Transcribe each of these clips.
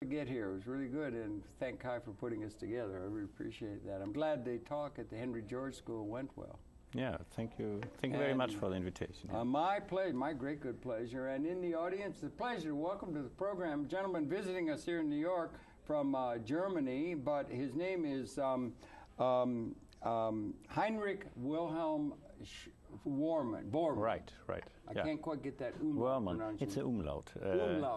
to get here. It was really good, and thank Kai for putting us together. I really appreciate that. I'm glad the talk at the Henry George School went well. Yeah, thank you. Thank you very much for the invitation. My pleasure, my great good pleasure. And in the audience, the pleasure. Welcome to the program. A gentleman visiting us here in New York from Germany, but his name is Heinrich Wilhelm Wormann. Right. I can't quite get that umlaut pronunciation. It's an umlaut.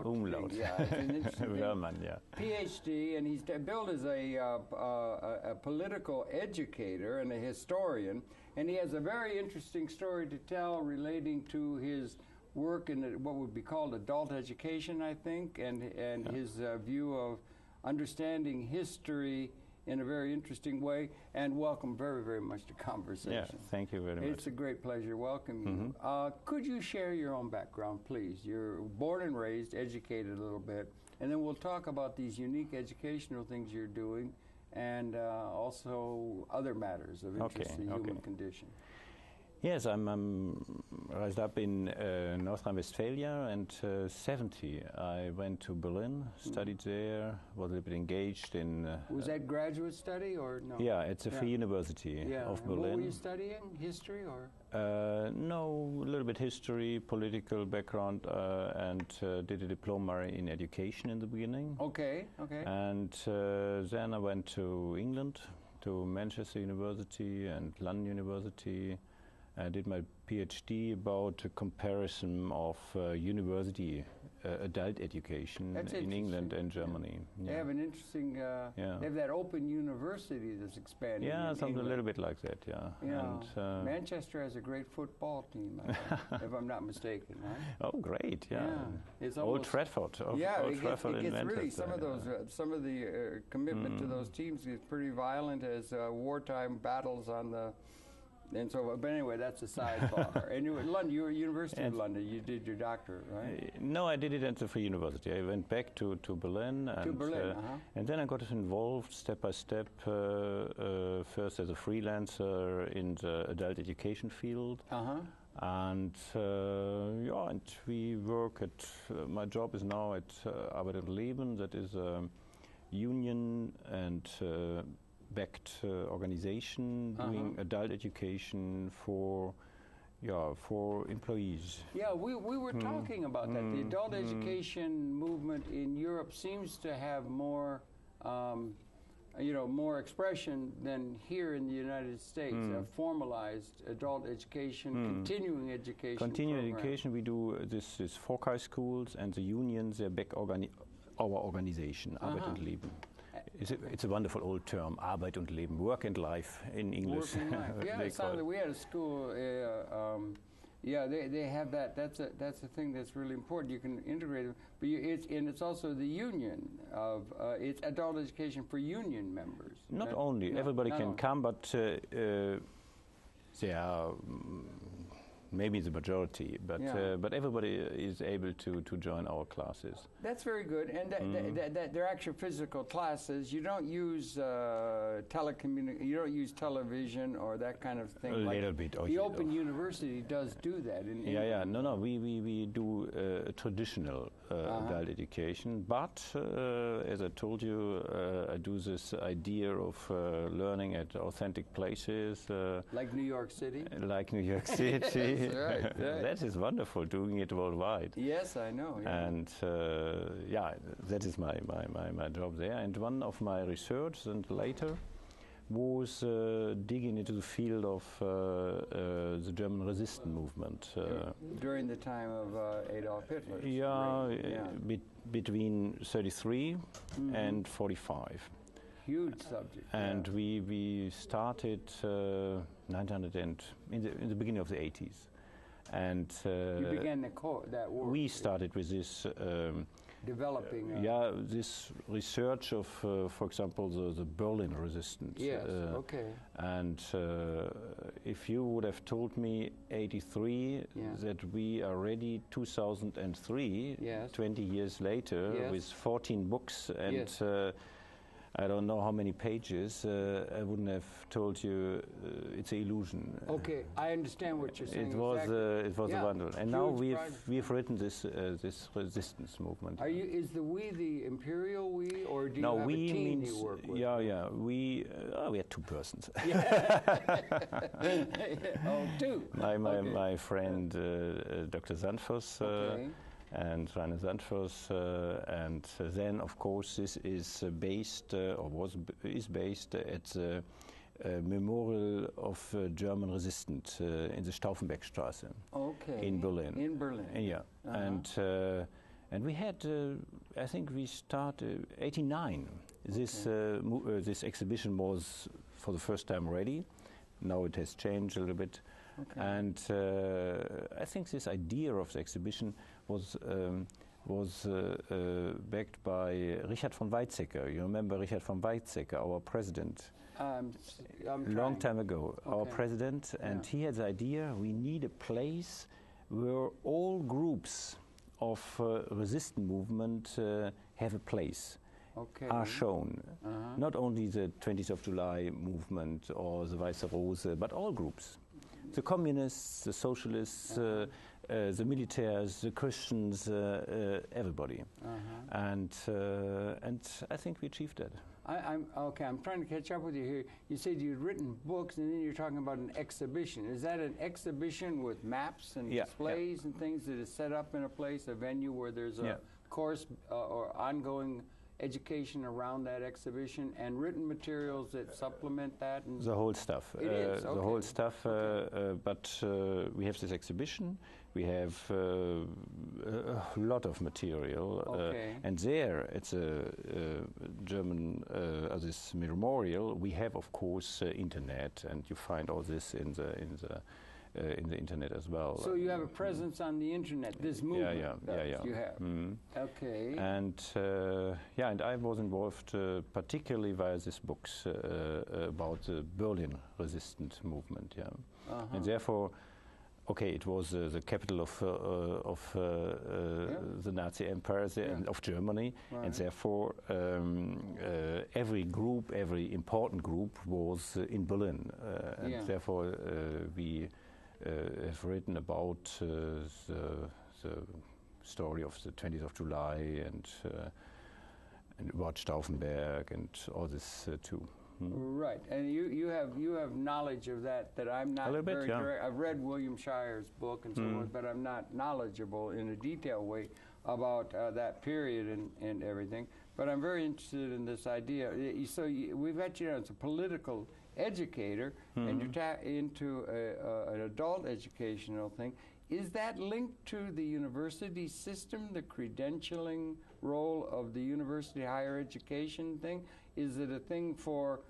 Umlaut. Yeah, it's an interesting Wormann, yeah. PhD, and he's billed as a political educator and a historian, and he has a very interesting story to tell relating to his work in what would be called adult education, I think, and his view of understanding history in a very interesting way. And welcome very, very much to conversation. Yeah, thank you very much. It's a great pleasure welcoming you. Could you share your own background, please? You're born and raised, educated a little bit, and then we'll talk about these unique educational things you're doing and also other matters of interest in the human condition. Yes, I'm raised up in North Rhine-Westphalia, and 70 I went to Berlin, studied there, was a little bit engaged in... was that graduate study or no? Yeah, it's a free university of Berlin. What were you studying? History or? No, a little bit history, political background, and did a diploma in education in the beginning. Okay. And then I went to England, to Manchester University and London University. I did my PhD about a comparison of university adult education in England and Germany. Yeah. They have an interesting, they have that open university that's expanding. Yeah, something England. A little bit like that, yeah. And, Manchester has a great football team, if I'm not mistaken, right? Oh, great, yeah. It's Old Trafford. Old Trafford it gets really, some of those, some of the commitment to those teams is pretty violent as wartime battles on the... And so, but anyway, that's a sidebar. And you were at London. You were at University of London. You did your doctorate, right? No, I did it at the Free University. I went back to Berlin. And then I got involved step by step, first as a freelancer in the adult education field. And and we work at, my job is now at Arbeit und Leben, that is a union and backed organization doing adult education for employees. Yeah, we were talking about that. The adult education movement in Europe seems to have more, more expression than here in the United States. Formalized adult education, continuing education. Continuing education. We do this Fokai schools, and the unions they back our organization, Arbeit und Leben. It's a wonderful old term, Arbeit und Leben, work and life in English. Work and life. Yeah, it sounds like we had a school. They have that. That's a thing that's really important. You can integrate it, but it's also the union of it's adult education for union members. Not only everybody can come, but they are. Maybe the majority, but everybody is able to join our classes. That's very good, and they're actual physical classes. You don't use you don't use television or that kind of thing. A little bit. The Open University does do that. No. We do a traditional adult education, but as I told you, I do this idea of learning at authentic places. Like New York City. Like New York City. Right. That is wonderful, doing it worldwide. Yes, I know. Yeah. And that is my job there. And one of my research and later was digging into the field of the German resistance movement. During the time of Adolf Hitler. Between 33 and 45. Huge subject. And we started in the beginning of the 80s. And you began that work. We started with this developing. This research of, for example, the Berlin resistance. Yes. Okay. And if you would have told me '83 that we are ready 2003, 20 years later, with 14 books and. I don't know how many pages. I wouldn't have told you it's an illusion. Okay, I understand what you're saying. It was exactly. a wonderful. And now we've written this resistance movement. Is the we the imperial we, or do you have a team you work with? Yeah. We are two persons. Oh, two. My friend Dr. Sandfuss. And Rainer Sandfuss, and then of course this is based is based at the Memorial of German Resistance in the Stauffenbergstraße in Berlin. In Berlin. Yeah, and we had I think we started 89. This exhibition was for the first time ready. Now it has changed a little bit. Okay. And I think this idea of the exhibition was backed by Richard von Weizsäcker. You remember Richard von Weizsäcker, our president? Long time ago, our president, and he had the idea we need a place where all groups of resistance movement have a place. Are shown. Not only the 20th of July movement or the Weiße Rose, but all groups. The communists, the socialists, the militaries, the Christians, everybody. And I think we achieved that. I'm trying to catch up with you here. You said you'd written books, and then you're talking about an exhibition. Is that an exhibition with maps and displays and things that is set up in a place, a venue where there's a course or ongoing education around that exhibition, and written materials that supplement that? And the whole stuff. It is, the whole stuff, but we have this exhibition, we have a lot of material, and there it's a German, this memorial, we have of course internet, and you find all this in the internet as well. So you have a presence on the internet, this movement you have. Okay. And and I was involved particularly via these books about the Berlin resistance movement. And therefore, it was the capital of the Nazi Empire and of Germany, and therefore every group, every important group was in Berlin, and therefore we have written about the story of the 20th of July and about Stauffenberg and all this too. Right, and you have knowledge of that I'm not very direct. I've read William Shire's book and so on, but I'm not knowledgeable in a detailed way about that period and everything. But I'm very interested in this idea. So we've got you as a political educator, and you're into an adult educational thing. Is that linked to the university system, the credentialing role of the university higher education thing? Is it a thing for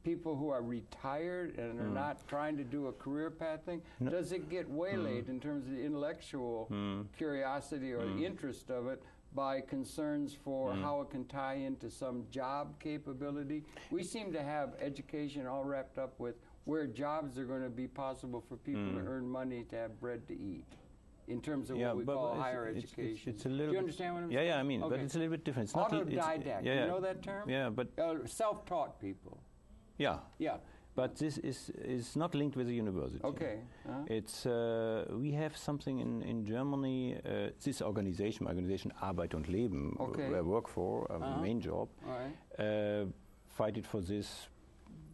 people who are retired and are not trying to do a career path thing? No. Does it get waylaid in terms of the intellectual curiosity or the interest of it by concerns for how it can tie into some job capability? We seem to have education all wrapped up with where jobs are going to be possible for people to earn money to have bread to eat, in terms of what we call higher education. It's a little Do you understand what I'm saying? Yeah, I mean, but it's a little bit different. It's autodidact, you know that term? Yeah, but self-taught people. Yeah. Yeah. But this is not linked with the university. Okay. It's we have something in Germany. This organization Arbeit und Leben, where I work for, my main job, fight it for this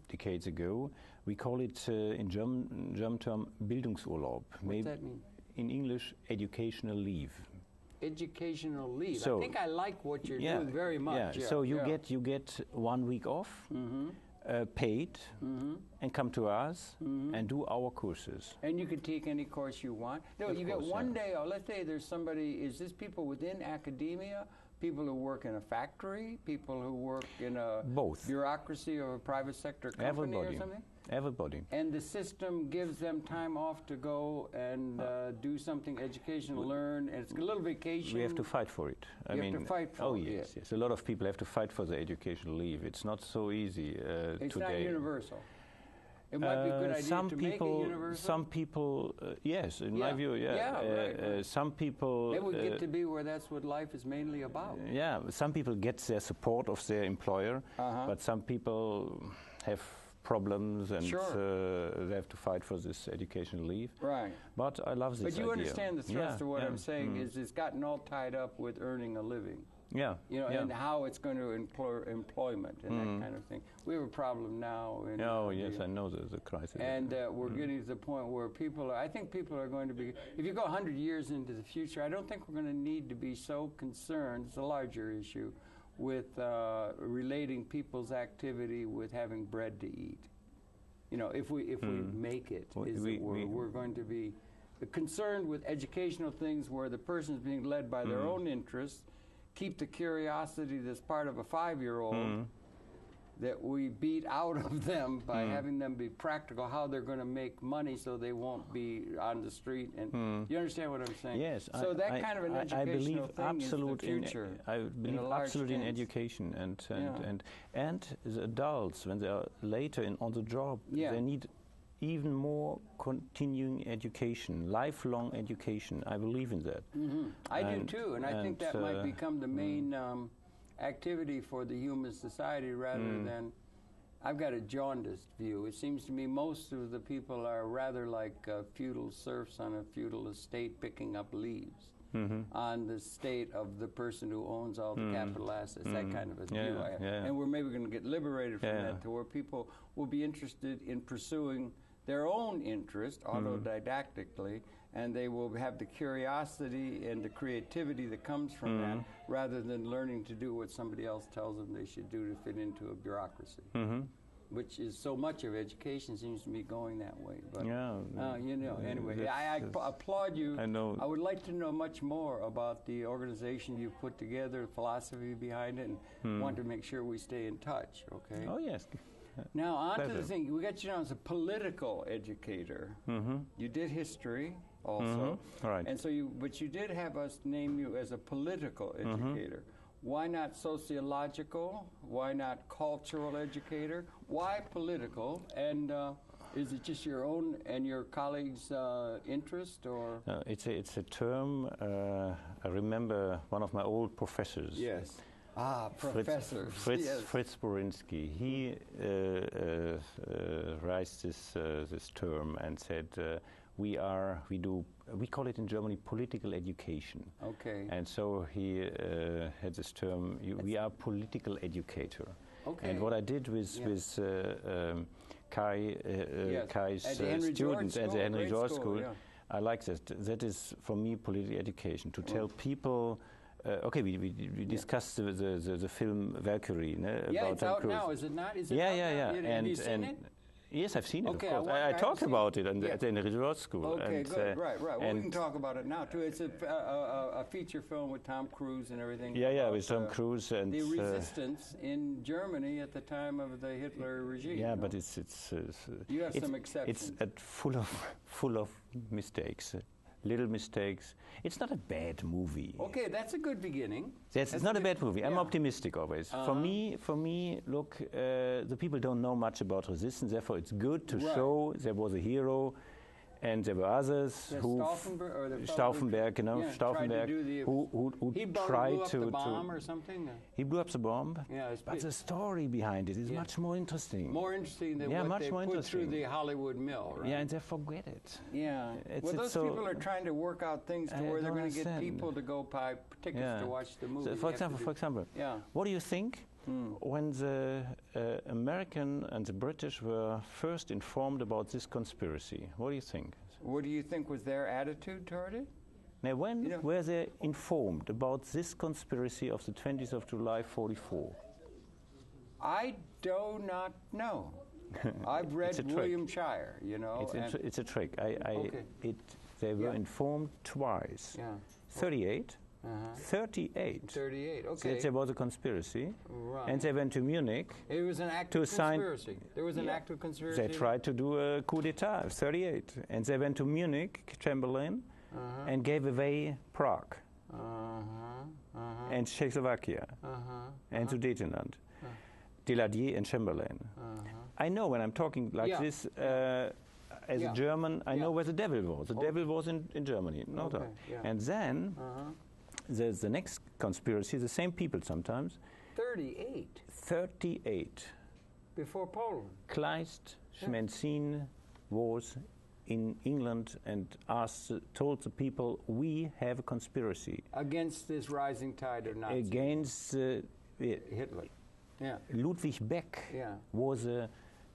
decades ago. We call it in German term Bildungsurlaub. What's that mean? In English, educational leave. Educational leave. So, I think I like what you're doing very much. Yeah. So you get 1 week off. Paid and come to us and do our courses. And you can take any course you want. No, you get one day, or let's say there's somebody, is this people within academia, people who work in a factory, people who work in a bureaucracy of a private sector company or something? Everybody. And the system gives them time off to go and do something educational, learn, and it's a little vacation. We have to fight for it. You have to fight for it. Yes. A lot of people have to fight for the educational leave. It's not so easy It's today. Not universal. It might be a good idea to make it universal? Some people, yes, in my view, yeah. Right. Some people... It would get to be where that's what life is mainly about. Yeah, some people get their support of their employer, but some people have problems and they have to fight for this educational leave. Right. But I love this idea. But you understand the thrust of what I'm saying is it's gotten all tied up with earning a living. Yeah. You know, and how it's going to employment and that kind of thing. We have a problem now. I know the crisis. And we're getting to the point where I think people are going to be, if you go 100 years into the future, I don't think we're going to need to be so concerned, it's a larger issue, with relating people's activity with having bread to eat. You know, if we make it, we're going to be concerned with educational things where the person is being led by their own interests, keep the curiosity that's part of a 5-year-old that we beat out of them by having them be practical, how they're going to make money so they won't be on the street. And you understand what I'm saying? Yes. So that kind of an educational thing is the future. I believe absolutely in education. And the adults, when they are later on the job, they need even more continuing education, lifelong education. I believe in that. I do too, and I think that might become the main activity for the human society rather than, I've got a jaundiced view. It seems to me most of the people are rather like feudal serfs on a feudal estate picking up leaves on the state of the person who owns all the capital assets, that kind of a view I have. And we're maybe going to get liberated from that to where people will be interested in pursuing their own interest, autodidactically, and they will have the curiosity and the creativity that comes from that, rather than learning to do what somebody else tells them they should do to fit into a bureaucracy, which is so much of education seems to be going that way. But you know, anyway, I applaud you. I know. I would like to know much more about the organization you've put together, the philosophy behind it, and want to make sure we stay in touch. Okay. Oh yes. Now, on to the thing. We got you down as a political educator. You did history also. Right. And so but you did have us name you as a political educator. Why not sociological? Why not cultural educator? Why political? And is it just your own and your colleagues' interest, or? It's a term. I remember one of my old professors. Yes. Professor Fritz Borinsky. He raised this term and said, we call it in Germany political education. Okay. And so he had this term. We are political educator. Okay. And what I did with Kai's students at the Heinrich George School, I like that. That is for me political education, to tell people. Okay, we discussed the film Valkyrie. About it's out now, is it not? Is it out now? Have you seen it? Yes, I've seen it, okay, of course. I talked about it at the Heinrich George School. Okay, good, right. Well, we can talk about it now, too. It's a feature film with Tom Cruise and everything. Yeah, with Tom Cruise. And the resistance in Germany at the time of the Hitler regime. Yeah, but it's you have some exceptions. It's full of mistakes. Little mistakes. It's not a bad movie. Okay, that's a good beginning. It's not a bad movie. I'm optimistic always. For me, look, the people don't know much about resistance. Therefore, it's good to show there was a hero, and there were others who Stauffenberg, who tried to the bomb or something. He blew up the bomb. Yeah, but the story behind it is much more interesting. More interesting than what they put through the Hollywood mill. Right? Yeah, and they forget it. Yeah. Those people are trying to work out things to where they're going to get people to go buy tickets to watch the movie. So for example, what do you think? When the American and the British were first informed about this conspiracy, what do you think? What do you think was their attitude toward it? Now, when were they informed about this conspiracy of the 20th of July, 44? I do not know. I've read William Shire, you know. It's a trick. They were informed twice. 38. 38. 38, okay. So there was a conspiracy. Right. And they went to Munich. It was an active conspiracy. There was an active conspiracy. They tried to do a coup d'etat, 38. And they went to Munich, Chamberlain, and gave away Prague. And Czechoslovakia. And Sudetenland. Deladier and Chamberlain. I know when I'm talking like this, as a German, I know where the devil was. The devil was in Germany. And then there's the next conspiracy, the same people sometimes. 38. 38. Before Poland. Kleist Schmencin was in England and told the people, we have a conspiracy. Against this rising tide of Nazis. Against Hitler. Yeah. Ludwig Beck was a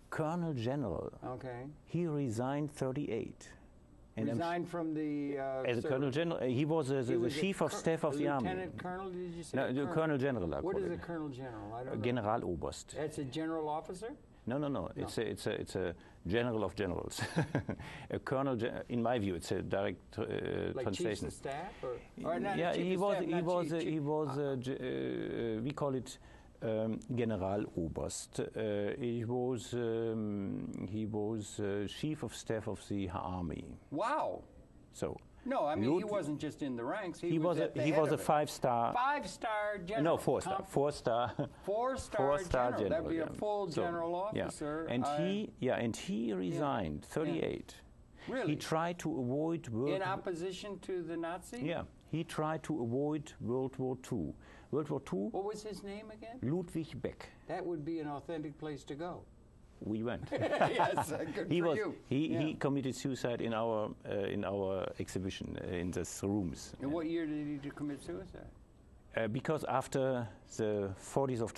colonel general. Okay. He resigned 38. And resigned from the... as a colonel general. He was the chief of staff of the army. Lieutenant colonel, did you say? No, colonel general. What is a colonel general? I don't know. Generaloberst. That's a general officer? No. It's a general of generals. A colonel, in my view, it's a direct like translation. Chief of staff? Or not yeah, chief he of was. Staff, He was. He was. We call it Generaloberst. He was chief of staff of the army. Wow. So. No, I mean he wasn't just in the ranks. He was at the he head was a of it. 5-star. 5-star general. No, 4-star. 4-star. 4-star general. That'd be a full general officer. Yeah. And he resigned. 38. Really? He tried to avoid in opposition to the Nazis? Yeah. He tried to avoid World War II. World War II. What was his name again? Ludwig Beck. That would be an authentic place to go. We went. Yes, good for you. He committed suicide in our exhibition in the rooms. And what year did he commit suicide? Because after the 20th of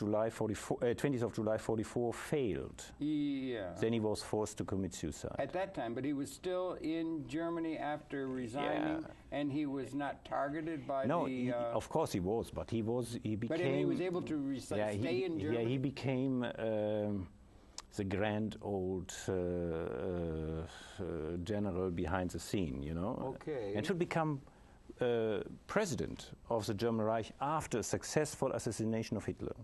July 44 failed, then he was forced to commit suicide. At that time, but he was still in Germany after resigning, and he was not targeted by the... of course he was, but he became... But he was able to stay in Germany? Yeah, he became the grand old general behind the scene, you know? Okay. And should become... president of the German Reich after a successful assassination of Hitler.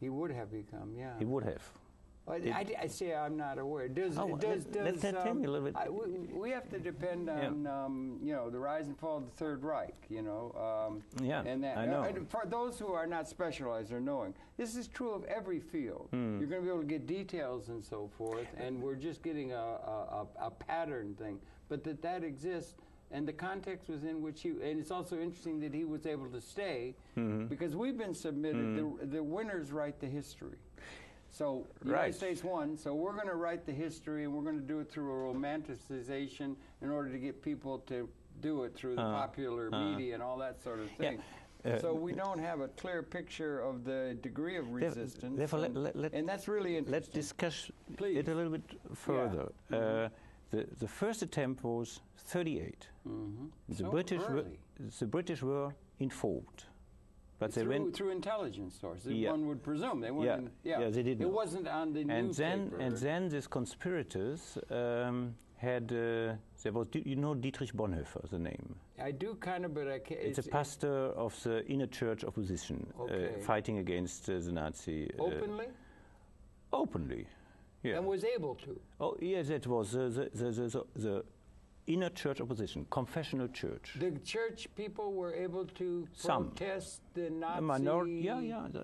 He would have become, He would have. I say I'm not aware. Let's tell me a little bit. We have to depend on the rise and fall of the Third Reich. And that, I know. For those who are not specialized or knowing, this is true of every field. You're going to be able to get details and so forth, and we're just getting a pattern thing. But that exists. And the context was in which and it's also interesting that he was able to stay, because we've been submitted, the winners write the history. So the United States won, so we're going to write the history, and we're going to do it through a romanticization in order to get people to do it through the popular media and all that sort of thing. Yeah. So we don't have a clear picture of the degree of resistance, and that's really interesting. Let's discuss it a little bit further. Yeah. The first attempt was 38. The British were informed, but they went through intelligence sources. One would presume they went. They did. It wasn't on the newspaper. And then these conspirators had. There was, Dietrich Bonhoeffer, the name. I do kind of, but I can't. It's a pastor of the inner church opposition, fighting against the Nazi. Openly. Openly. Yeah. And was able to. Oh, yes, it was the inner church opposition, confessional church. The church people were able to protest the Nazi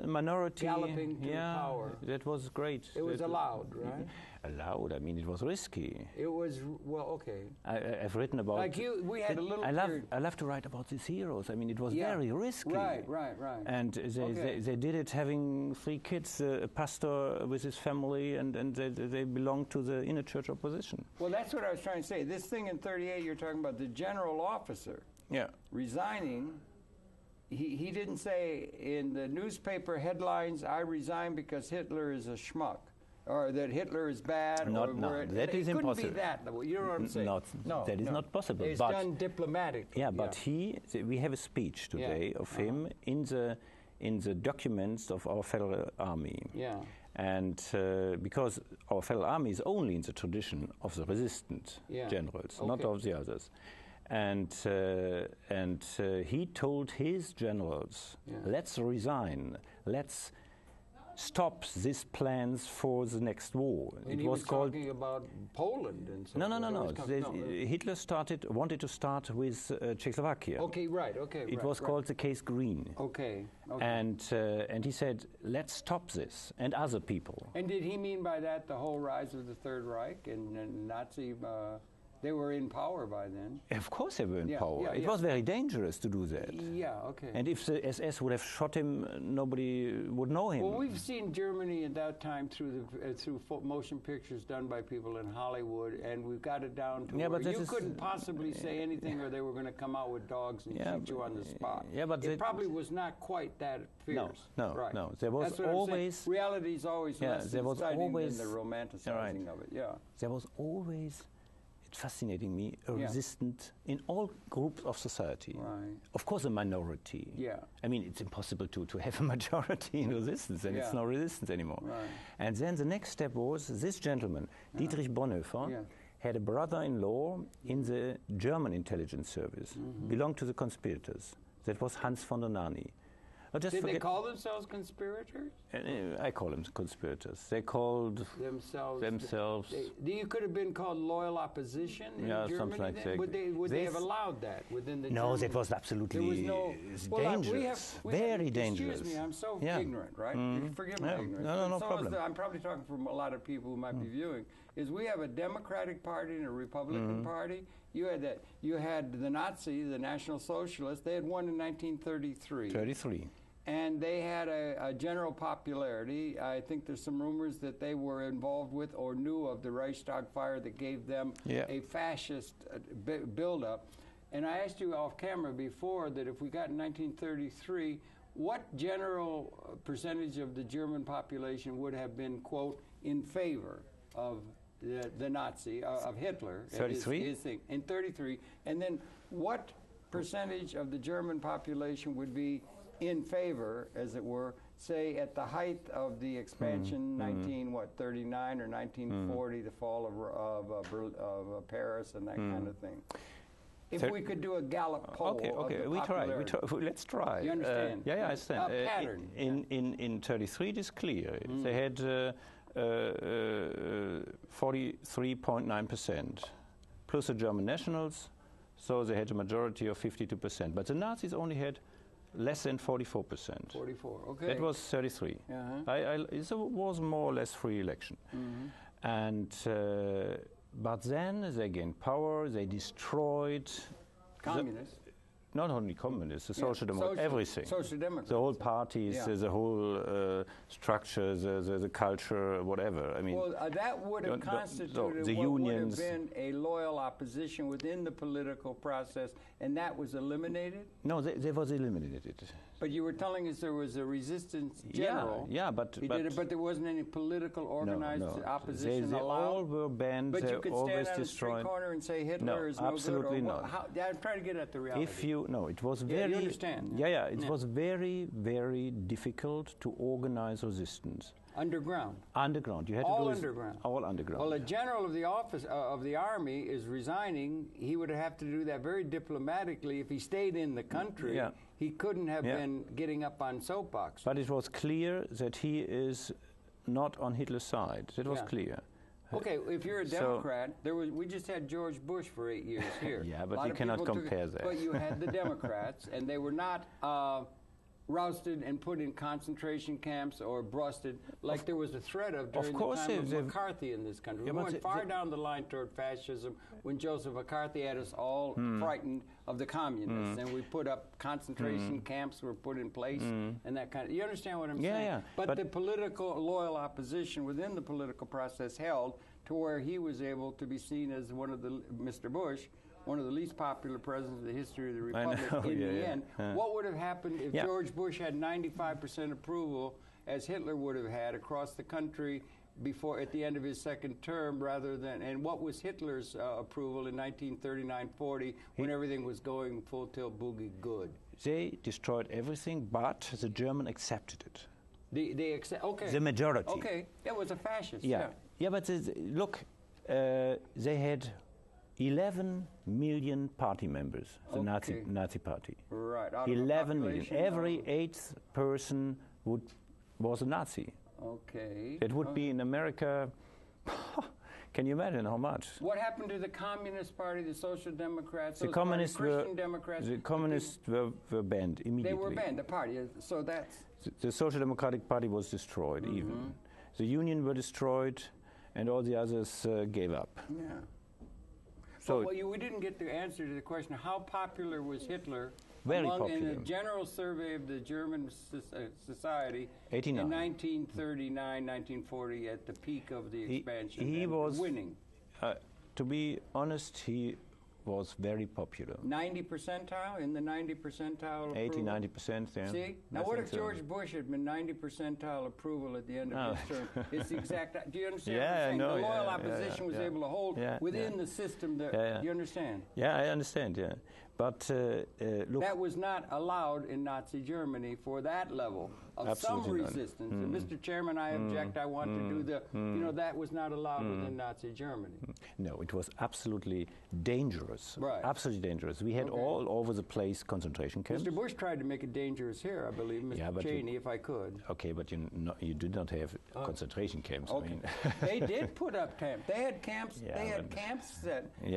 minority galloping to power. That was great. It was allowed, right? Allowed. I mean, it was risky. It was, okay. I've written about... Like we had a little... I love to write about these heroes. I mean, it was very risky. Right. And they did it having 3 kids, a pastor with his family, and they belonged to the inner church opposition. Well, that's what I was trying to say. This thing in 38, you're talking about the general officer resigning. He didn't say in the newspaper headlines, I resign because Hitler is a schmuck, or that Hitler is bad. That is impossible. It couldn't be that. You know what I'm saying? That is not possible. It's done diplomatically. Yeah, but we have a speech today of him in the documents of our Federal Army. Yeah. And because our Federal Army is only in the tradition of the resistant generals, not of the others. And he told his generals, let's resign, let's stops these plans for the next war. And he was talking about Poland and so forth. No. Hitler wanted to start with Czechoslovakia. Okay, right, okay. It was called the Case Green. Okay. And he said, let's stop this, and other people. And did he mean by that the whole rise of the Third Reich and Nazi... They were in power by then. Of course they were in power. It was very dangerous to do that. Yeah, okay. And if the SS would have shot him, nobody would know him. Well, we've seen Germany at that time through motion pictures done by people in Hollywood, and we've got it down to where you couldn't possibly say anything or they were going to come out with dogs and shoot you on the spot. Yeah, but it probably was not quite that fierce. No. There was always... Reality's always less exciting than the romanticizing of it, There was always... fascinating me, resistant in all groups of society. Right. Of course, a minority. Yeah. I mean, it's impossible to have a majority in resistance, and it's no resistance anymore. Right. And then the next step was this gentleman, Dietrich Bonhoeffer, had a brother-in-law in the German intelligence service, belonged to the conspirators. That was Hans von der Nani. Did they call themselves conspirators? I call them conspirators. They called themselves. You could have been called loyal opposition in Germany. Something like that. Would they have allowed that within the? No, that was absolutely dangerous. Very dangerous. Excuse me, I'm so ignorant, right? Forgive my ignorance. No problem. I'm probably talking from a lot of people who might be viewing. Is we have a Democratic Party and a Republican Party. You had that. You had the Nazi, the National Socialists. They had won in 1933. And they had a general popularity. I think there's some rumors that they were involved with or knew of the Reichstag fire that gave them a fascist buildup. And I asked you off camera before that if we got in 1933, what general percentage of the German population would have been, quote, in favor of the Nazi, of Hitler? 33? His thing, in 33. And then what percentage of the German population would be in favor, as it were, say at the height of the expansion, 1939 or 1940, the fall of Paris and that kind of thing. If we could do a Gallup poll, let's try. You understand? I understand. A pattern. In 33, it is clear. They had 43.9%, plus the German nationals, so they had a majority of 52%. But the Nazis only had less than 44%. 44, okay. That was 33. It was more or less free election. And but then they gained power. They destroyed communists. Not only communists, the Social Democrats, everything. Social Democrats. The whole parties, the whole structure, the culture, whatever. I mean, that would have constituted the what unions. Would have been a loyal opposition within the political process, and that was eliminated? No, they was eliminated. But you were telling us there was a resistance general. But there wasn't any political organized opposition they allowed? all were banned. But you could stand on destroyed. the street corner and say Hitler is no absolutely good? not. I'm trying to get at the reality. It was very... you understand. It was very, very difficult to organize resistance. Underground. Underground. You had all to do underground. All underground. Well, a general of the office of the army is resigning. He would have to do that very diplomatically. If he stayed in the country, he couldn't have been getting up on soapbox. But it was clear that he is not on Hitler's side. That was clear. Okay, if you're a Democrat, we just had George Bush for 8 years here. But you cannot compare that. But you had the Democrats, and they were not rousted and put in concentration camps or busted like there was a threat of during the time of McCarthy in this country. We went far down the line toward fascism when Joseph McCarthy had us all frightened of the communists, and we put up concentration camps were put in place and that kind of... You understand what I'm saying? Yeah. But the political loyal opposition within the political process held to where he was able to be seen as one of the... Mr. Bush, one of the least popular presidents in the history of the Republic in the end. What would have happened if George Bush had 95% approval, as Hitler would have had across the country at the end of his second term, rather than... And what was Hitler's approval in 1939-40 when everything was going full tilt boogie good? They destroyed everything, but the German accepted it. Okay. The majority. Okay, that was a fascist. Yeah, but look, they had 11 million party members, the Nazi party. Right. 11 million. Every eighth person was a Nazi. Okay. It would be in America. Can you imagine how much? What happened to the Communist Party, the Social Democrats, the communists were banned immediately. They were banned, the party. So that's... The Social Democratic Party was destroyed even. The Union were destroyed and all the others gave up. Yeah. So we didn't get the answer to the question, how popular was Hitler very popular. In a general survey of the German society 89. In 1939, 1940, at the peak of the expansion? He was winning. To be honest, he was very popular. 90 percentile? In the 90 percentile 80, approval? 90%, yeah. See? Now what if George Bush had been 90 percentile approval at the end of his term? It's the exact... Do you understand what I'm saying? No, the loyal opposition was able to hold within the system. Do you understand? Yeah, I understand, yeah. But look... That was not allowed in Nazi Germany for that level of some resistance. And Mr. Chairman, I object. I want to do the... You know, that was not allowed within Nazi Germany. No, it was absolutely dangerous. Right. Absolutely dangerous. We had all over the place concentration camps. Mr. Bush tried to make it dangerous here, I believe, Mr. Cheney, if I could. Okay, but you did not have concentration camps. Okay. I mean. They did put up camps. They had camps. They had camps that in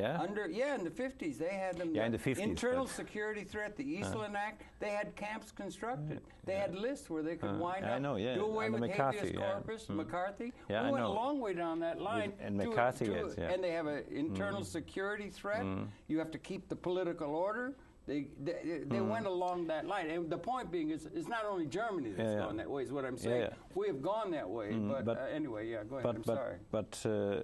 the 50s. They had them. Yeah, in the 50s. Internal security threat, the Eastland Act. They had camps constructed. They had lists where they could wind up, do away with habeas corpus. McCarthy. Yeah, we went a long way down that line. And McCarthy, and they have an internal security threat. You have to keep the political order. They went along that line. And the point being is, it's not only Germany that's gone that way, is what I'm saying. We have gone that way. But anyway, go ahead. I'm sorry.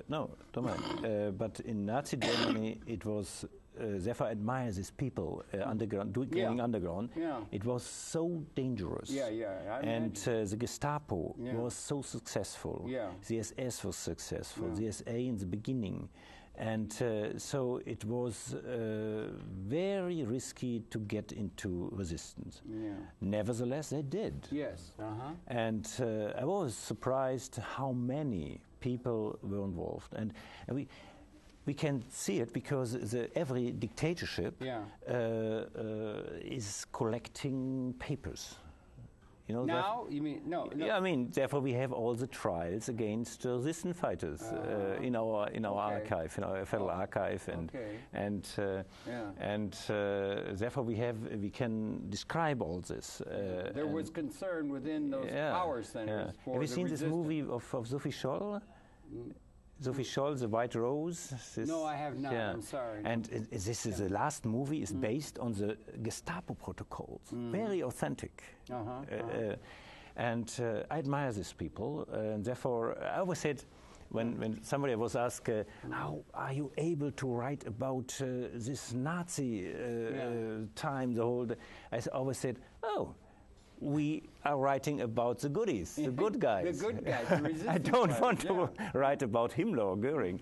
No, don't mind. But in Nazi Germany, it was... therefore, I admire these people going underground. Yeah. It was so dangerous. And the Gestapo was so successful. The SS was successful. The SA in the beginning. And so it was very risky to get into resistance. Nevertheless, they did. Yes. And I was surprised how many people were involved. And we can see it because every dictatorship is collecting papers. You know, now? You mean, no. Yeah, I mean, therefore we have all the trials against resistance fighters in our archive, in our federal archive, and therefore we can describe all this. There was concern within those power centers for Have you seen this movie of Sophie Scholl? Sophie Scholl, The White Rose. No, I have not. I'm sorry. And this is the last movie is based on the Gestapo protocols. Very authentic. And I admire these people. And therefore, I always said, when somebody was asked, how are you able to write about this Nazi time, the whole day? I always said, we are writing about the goodies, the good guys. The good guys, the resistance. I don't want to write about Himmler or Göring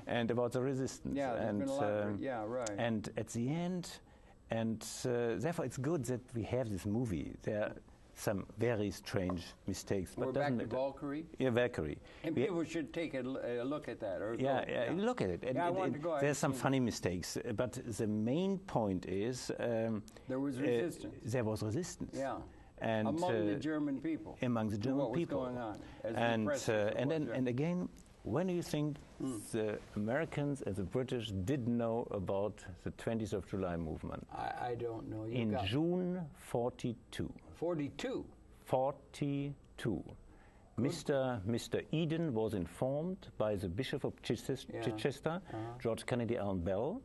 and about the resistance. Right. And at the end, therefore it's good that we have this movie. There are some very strange mistakes. We're back to Valkyrie? Yeah, Valkyrie. And people should take a look at that. Or look at it. There's some funny mistakes. But the main point is... there was resistance. There was resistance. Yeah. And among the German people. Among the German people. What was going on? And again, when do you think the Americans and the British did know about the 20th of July movement? I don't know. In June 42. 42? 42. Mr. Eden was informed by the Bishop of Chichester, George Kennedy Allen Bell.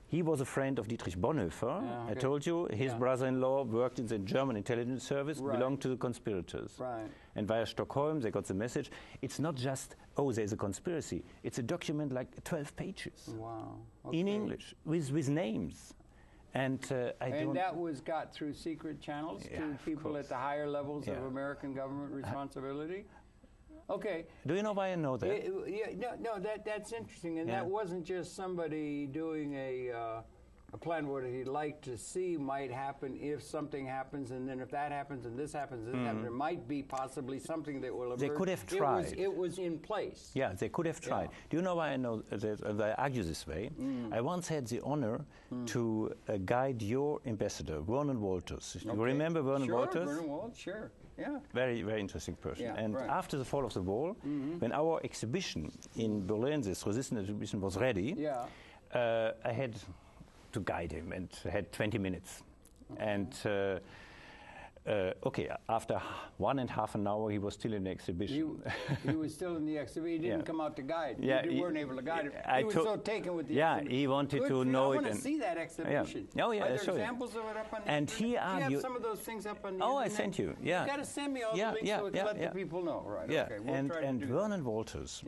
He was a friend of Dietrich Bonhoeffer. I told you his brother-in-law worked in the German intelligence service, belonged to the conspirators. And via Stockholm, they got the message. It's not just, there's a conspiracy. It's a document like 12 pages. Wow. In English, with names. And that was got through secret channels to people at the higher levels of American government responsibility? Okay. Do you know why I know that? That's interesting. And that wasn't just somebody doing a plan what he'd like to see might happen if something happens, and then if that happens and this happens, there might be possibly something that will emerge. They could have tried. It was in place. Yeah, they could have tried. Do you know why I know that I argue this way? I once had the honor to guide your ambassador, Vernon Walters. You remember Vernon Walters? Vernon Walters, sure. Yeah. Very, very interesting person. Yeah, and right. after the fall of the wall, when our exhibition in Berlin, this resistance exhibition, was ready, I had to guide him and had 20 minutes. And after 1.5 hours, he was still in the exhibition. He was still in the exhibition. He didn't come out to guide. You weren't able to guide him. He was so taken with the exhibition. He wanted to know it. I want to see that exhibition. Oh, yeah, Are there show examples of it up on the and internet? he argued. Do you have some of those things up on the internet? internet? I sent you. Yeah. You got to send me all the links so we can let the people know. Right. Yeah. Okay. We'll try and to do Vernon Walters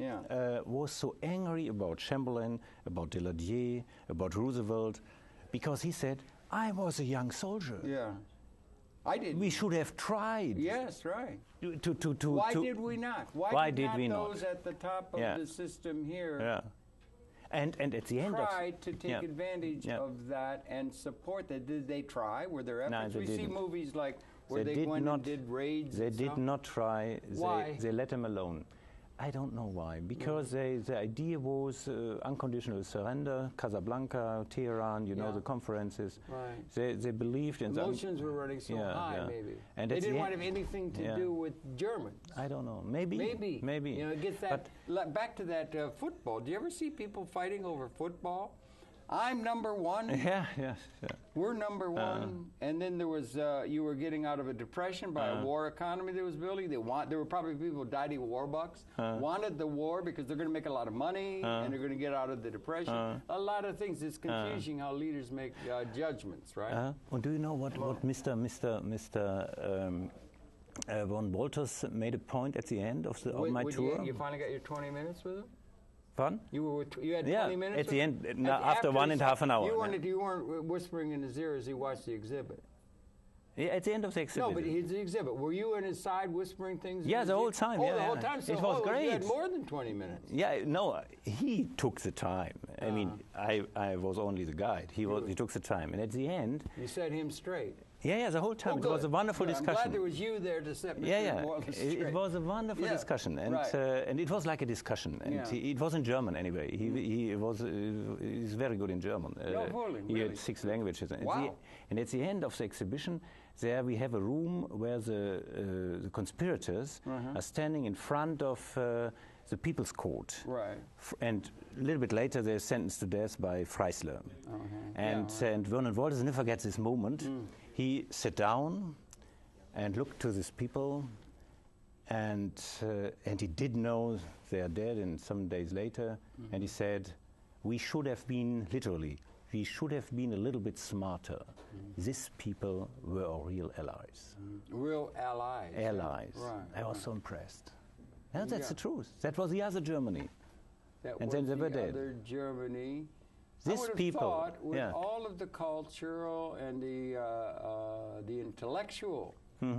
was so angry about Chamberlain, about Daladier, about Roosevelt, because he said, I was a young soldier. Yeah. I did. We should have tried. Yes, right. Why did we not? Why did we not? Those at the top of the system here and at the end tried to take advantage of that and support that. Did they try? Were there efforts? No, we see movies like where they went and did raids. They did not try. Why? They let them alone. I don't know why. Because the idea was unconditional surrender, Casablanca, Tehran, you know, the conferences. Right. They believed in emotions were running so high, maybe. And they didn't want to have anything to do with Germans. I don't know. Maybe. You know, it gets that. Back to that football. Do you ever see people fighting over football? I'm number one. Yeah. We're number one. And then there was, you were getting out of a depression by a war economy that was building. There were probably people who died of war bucks, wanted the war because they're going to make a lot of money and they're going to get out of the depression. A lot of things. It's confusing how leaders make judgments, right? Well, do you know what Mr. von Walters made a point at the end of my tour? You finally got your 20 minutes with him? Fun? You had 20 minutes? At the end, after 1.5 hours. You weren't whispering in his ear as he watched the exhibit? Yeah, at the end of the exhibit. No, but his exhibit. Were you in his side whispering things? Yeah, the whole time. The whole time? So, it was great. You had more than 20 minutes. Yeah, no, he took the time. I mean, I was only the guide. He took the time. And at the end... You set him straight. Yeah, the whole time. It was a wonderful discussion. I'm glad there was you there to set Mr. Walters straight. It was a wonderful discussion. And it was like a discussion. And it was in German anyway. He's very good in German. He had 6 languages. Wow. And at the end of the exhibition, there we have a room where the conspirators are standing in front of the People's Court. Right. And a little bit later, they're sentenced to death by Freisler. And Vernon Walters never forgets this moment. He sat down and looked to these people, and he did know they are dead, and some days later, and he said, we should have been, literally, we should have been a little bit smarter. These people were our real allies. Real allies. Allies. Right. I was so impressed. Now, that's the truth. That was the other Germany. That and was then they were dead. Other Germany. These I would have people, thought with all of the cultural and the intellectual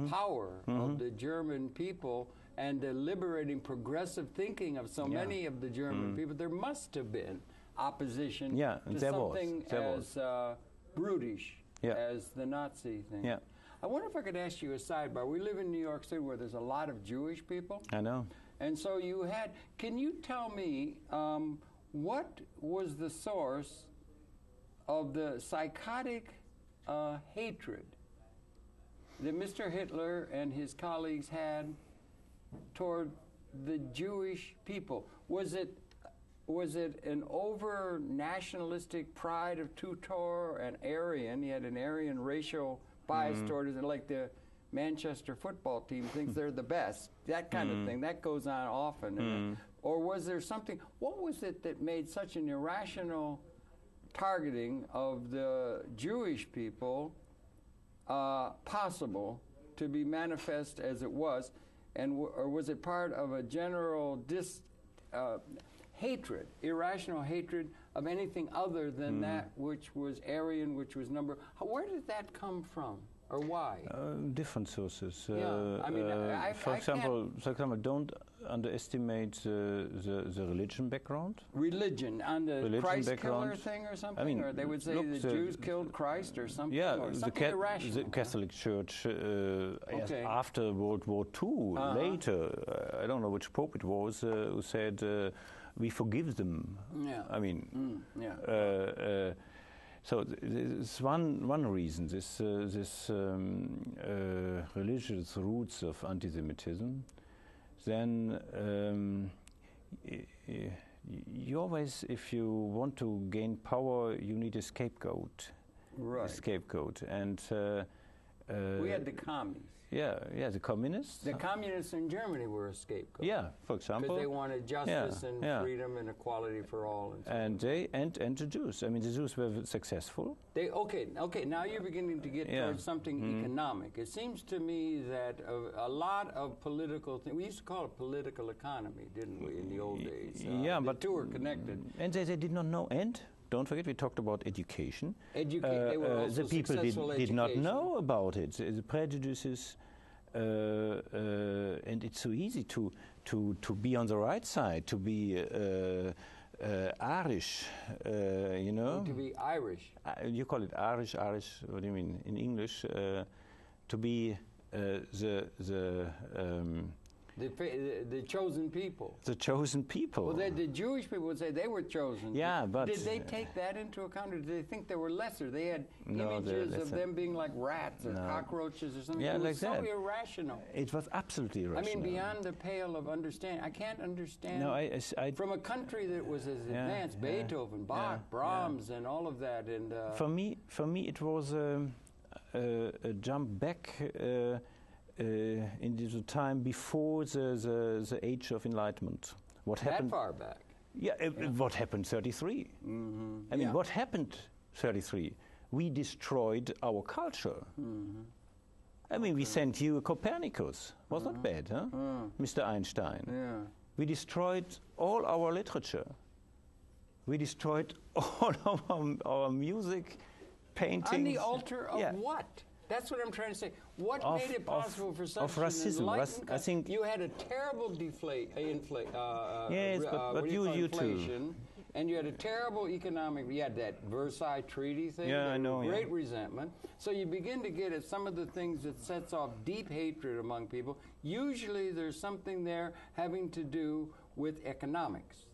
power of the German people and the liberating progressive thinking of so many of the German people, there must have been opposition to something as brutish as the Nazi thing. Yeah. I wonder if I could ask you a sidebar. We live in New York City where there's a lot of Jewish people. I know. And so you had, can you tell me what was the source of the psychotic hatred that Mr. Hitler and his colleagues had toward the Jewish people? Was it an over nationalistic pride of Tutor and Aryan? He had an Aryan racial bias toward it, like the Manchester football team thinks they're the best. That kind of thing. That goes on often. Or was there something? What was it that made such an irrational targeting of the Jewish people possible to be manifest as it was? And or was it part of a general hatred, irrational hatred of anything other than that which was Aryan, which was number? Where did that come from? Or why? Different sources. I mean, for example, don't underestimate the religion background. Religion on the Christ killer thing or something? I mean, or they would say the Jews killed Christ or something? Yeah, or something irrational. the Catholic Church after World War II, later, I don't know which pope it was, who said, we forgive them. Yeah. I mean, So there's one reason, this religious roots of anti-Semitism. Then you always, if you want to gain power, you need a scapegoat. Right. A scapegoat. And we had the commies. Yeah, the communists. The communists in Germany were a scapegoat. Yeah, for example. Because they wanted justice and freedom and equality for all. And the Jews. I mean, the Jews were successful. Okay. Now you're beginning to get towards something economic. It seems to me that a lot of political things, we used to call it political economy, didn't we, in the old days? But the two are connected. And they did not know. And don't forget, we talked about education. They were also the people did not know about it. The prejudices, and it's so easy to be on the right side, to be Irish, you know. To be Irish. You call it Irish. What do you mean in English? To be the chosen people. The chosen people. Well, the Jewish people would say they were chosen. Yeah, but did they take that into account, or did they think they were lesser? They had images of them being like rats or cockroaches or something. Yeah, it was like so that. irrational. It was absolutely irrational. I mean, beyond the pale of understanding. I can't understand. No, I from a country that was as advanced, Beethoven, Bach, Brahms, and all of that. And for me, it was a jump back. In the time before the age of enlightenment. What happened? That far back? Yeah, what happened 33? Mm-hmm. I mean, what happened 33? We destroyed our culture. Mm-hmm. I mean, we sent you Copernicus. Was not bad, huh? Mr. Einstein. Yeah. We destroyed all our literature. We destroyed all of our music, paintings. On the altar of what? That's what I'm trying to say. What made it possible for such racism? an enlightened I think you had a terrible inflation, and you had a terrible economic. You had that Versailles Treaty thing. Yeah, I know. Great resentment. So you begin to get at some of the things that sets off deep hatred among people. Usually, there's something there having to do with economics.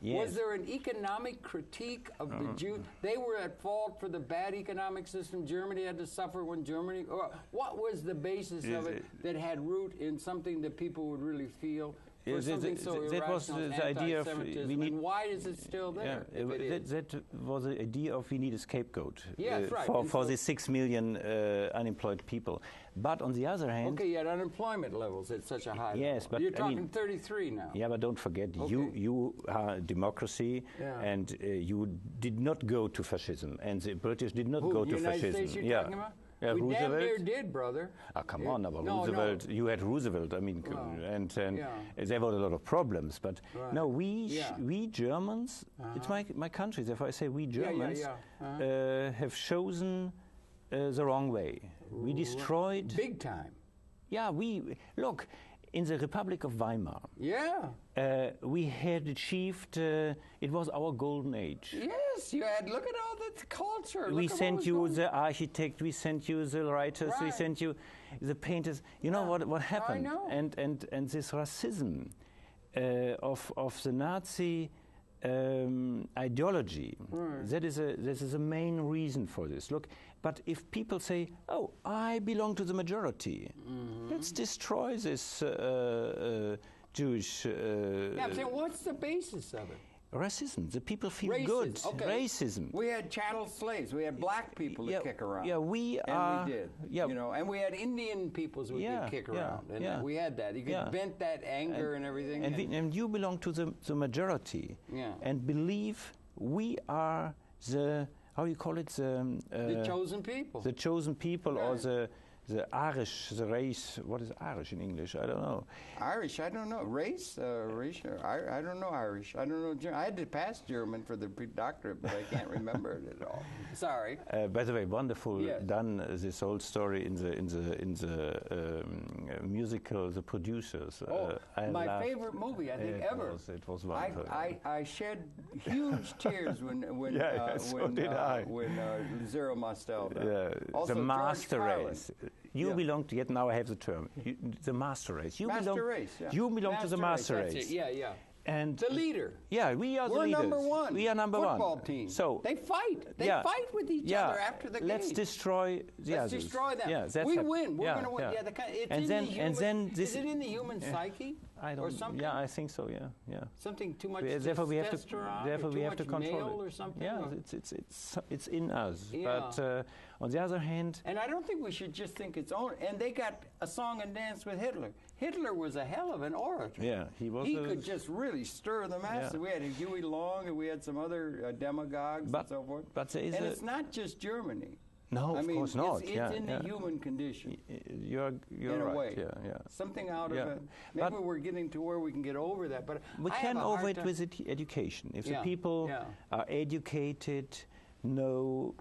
Yes. Was there an economic critique of the Jews? They were at fault for the bad economic system Germany had to suffer when Germany... what was the basis of it that had root in something that people would really feel for something so irrational as anti-Semitism? And why is it still there? That was the idea of we need a scapegoat right. for the 6 million unemployed people. But on the other hand... Okay, you had unemployment levels at such a high level. But you're talking 33 now. Yeah, but don't forget, you are a democracy, and you did not go to fascism, and the British did not go to United fascism. States you're talking about? Yeah, we Roosevelt. damn near did, brother. Come on, but Roosevelt. You had Roosevelt. I mean, and there were a lot of problems. But no, we Germans. It's my country. Therefore, I say we Germans have chosen the wrong way. We destroyed big time. Yeah, we look in the Republic of Weimar. Yeah. We had achieved. It was our golden age. Yes, you had. Look at all the culture. We sent you the architect. We sent you the writers. We sent you the painters. You know what happened? I know. And this racism of the Nazi ideology. That is a main reason for this. Look, but if people say, "Oh, I belong to the majority," let's destroy this Jewish. I'm saying, what's the basis of it? Racism. The people feel good. Okay. Racism. We had chattel slaves. We had black people to kick around. Yeah, we did. Yeah. You know, and we had Indian peoples we could kick around. And we had that. You could vent that anger and everything. And you belong to the majority. Yeah. And believe we are the, how you call it? The chosen people. The chosen people, or the Irish, the race. What is Irish in English? I don't know. Irish, I don't know. Race? I don't know Irish. I don't know German. I had to pass German for the doctorate, but I can't remember it at all. Sorry. By the way, wonderful done this whole story in the musical, The Producers. My favorite movie, I think, ever. It was wonderful. I shed huge tears when Zero Mostel died. Yeah, also, the master race. You belong to, now I have the term, the master race. You belong to the master race. Yeah. And the leader. Yeah, we are the We're leaders. number one. We are number one. Football team. So they fight. They fight with each other after the game. Let's destroy the others. Let's destroy them. Yeah, we win. We're going to win. Yeah. Is it in the human psyche? I don't. Or something? Yeah, I think so. Yeah. Something too much. Therefore, we have to. Therefore, we have to it. control Or something. Yeah, it's in us. Yeah. But on the other hand, and I don't think we should just think it's own. And they got a song and dance with Hitler. Hitler was a hell of an orator. Yeah, he was. He could just really stir the masses. Yeah. We had Huey Long, and we had some other demagogues and so forth. But there is and it's not just Germany. No, of course not. It's in the human condition. You're in right. A way. Yeah. Something out of it. Maybe we're getting to where we can get over that. But we can over it with education. If the people are educated, know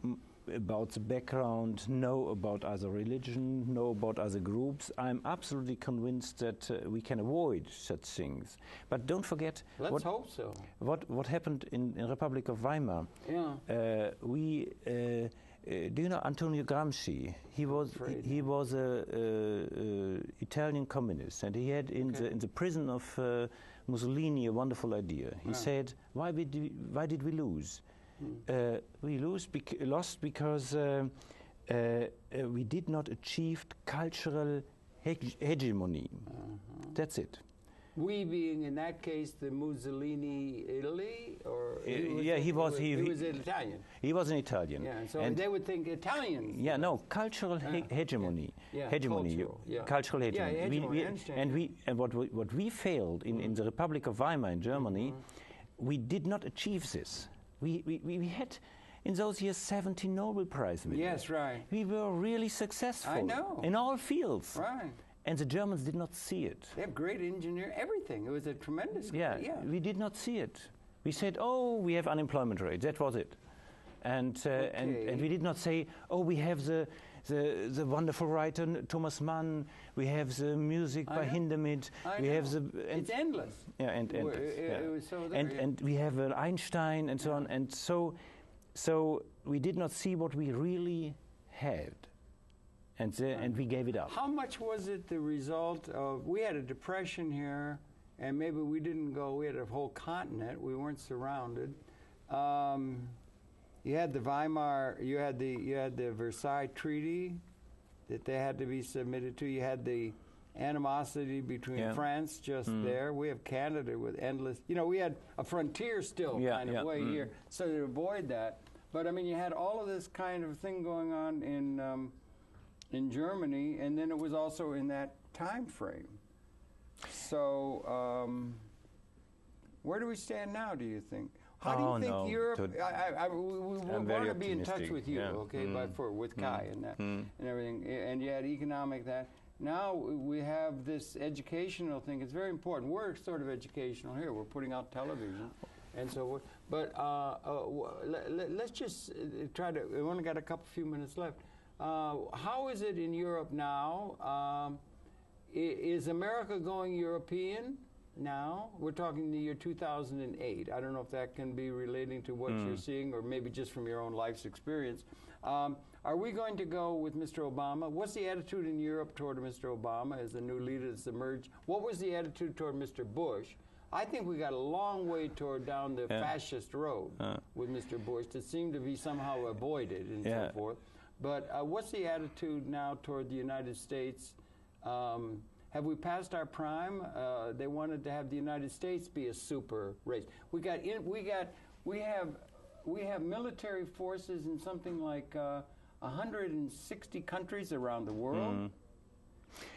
about the background, know about other religion, know about other groups, I'm absolutely convinced that we can avoid such things. But don't forget. Let's hope so. What happened in Republic of Weimar? Yeah. Do you know Antonio Gramsci? He was a Italian communist, and he had in the prison of Mussolini a wonderful idea. He said, "Why did we lose? We lost because we did not achieve cultural hegemony. That's it." We being, in that case, the Mussolini, Italy, or he was Italian. He was an Italian. Yeah, so they would think Italians. Yeah, no, cultural hegemony. Hegemony. Cultural hegemony. And what we failed in the Republic of Weimar in Germany, we did not achieve this. We had in those years 17 Nobel Prize winners. Yes, right. We were really successful. I know. In all fields. Right. And the Germans did not see it. They have great engineering, everything. It was a tremendous. Yeah, we did not see it. We said, "Oh, we have unemployment rate." That was it. And we did not say, "Oh, we have the wonderful writer Thomas Mann. We have the music by Hindemith. We have the." It's endless. Yeah, and endless. It was so there, and we have Einstein and so on. And so we did not see what we really had. And we gave it up. How much was it the result of, we had a depression here, and maybe we didn't go, we had a whole continent, we weren't surrounded. You had the Weimar, you had the Versailles Treaty that they had to be submitted to. You had the animosity between France just there. We have Canada with endless, we had a frontier still kind of way here, so to avoid that. But I mean, you had all of this kind of thing going on in Germany, and then it was also in that time frame. So, where do we stand now, do you think? How do you think Europe? We want to be in touch with you, with Kai and that and everything, and you had economic that. Now we have this educational thing. It's very important. We're sort of educational here. We're putting out television, and so. Let's just try to. We only got a few minutes left. How is it in Europe now? Is America going European now? We're talking the year 2008. I don't know if that can be relating to what you're seeing, or maybe just from your own life's experience. Are we going to go with Mr. Obama? What's the attitude in Europe toward Mr. Obama as the new leader that's emerged? What was the attitude toward Mr. Bush? I think we got a long way down the fascist road with Mr. Bush that seemed to be somehow avoided and so forth. But what's the attitude now toward the United States? Have we passed our prime? They wanted to have the United States be a super race. We have military forces in something like 160 countries around the world.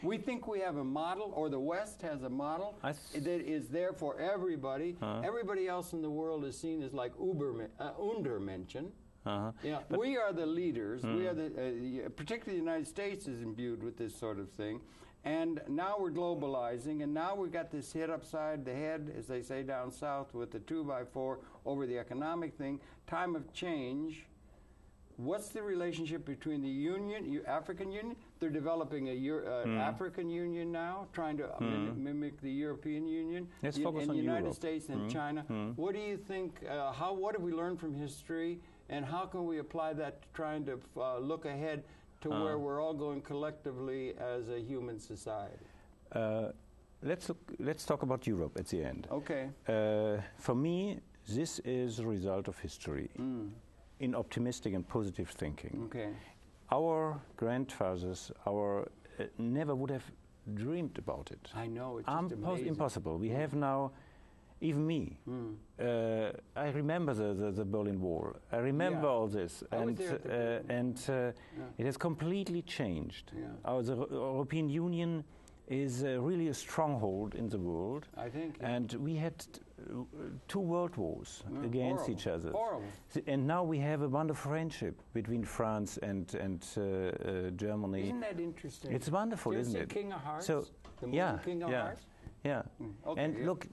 We think we have a model, or the West has a model that is there for everybody. Everybody else in the world is seen as like Untermenschen. We are the leaders. We are particularly the United States is imbued with this sort of thing. And now we're globalizing, and now we've got this hit upside the head, as they say down south, with the 2x4 over the economic thing. Time of change. What's the relationship between the Union, African Union? They're developing an African Union now, trying to mimic the European Union. Let's focus on the United Europe. States and China. What do you think? What have we learned from history, and how can we apply that to trying to look ahead to where we're all going collectively as a human society? let's talk about Europe at the end. Okay. For me, this is a result of history in optimistic and positive thinking. Okay. Our grandfathers, never would have dreamed about it. I know, it's just amazing. Impossible. We have now, even me, I remember the Berlin Wall. I remember all this. And it has completely changed. Yeah. The European Union is really a stronghold in the world. I think. Yeah. And we had 2 world wars against each other. Horrible. And now we have a wonderful friendship between France and Germany. Isn't that interesting? It's wonderful, isn't it? King of Hearts? So, the movie King of Hearts? Yeah. Okay, and look,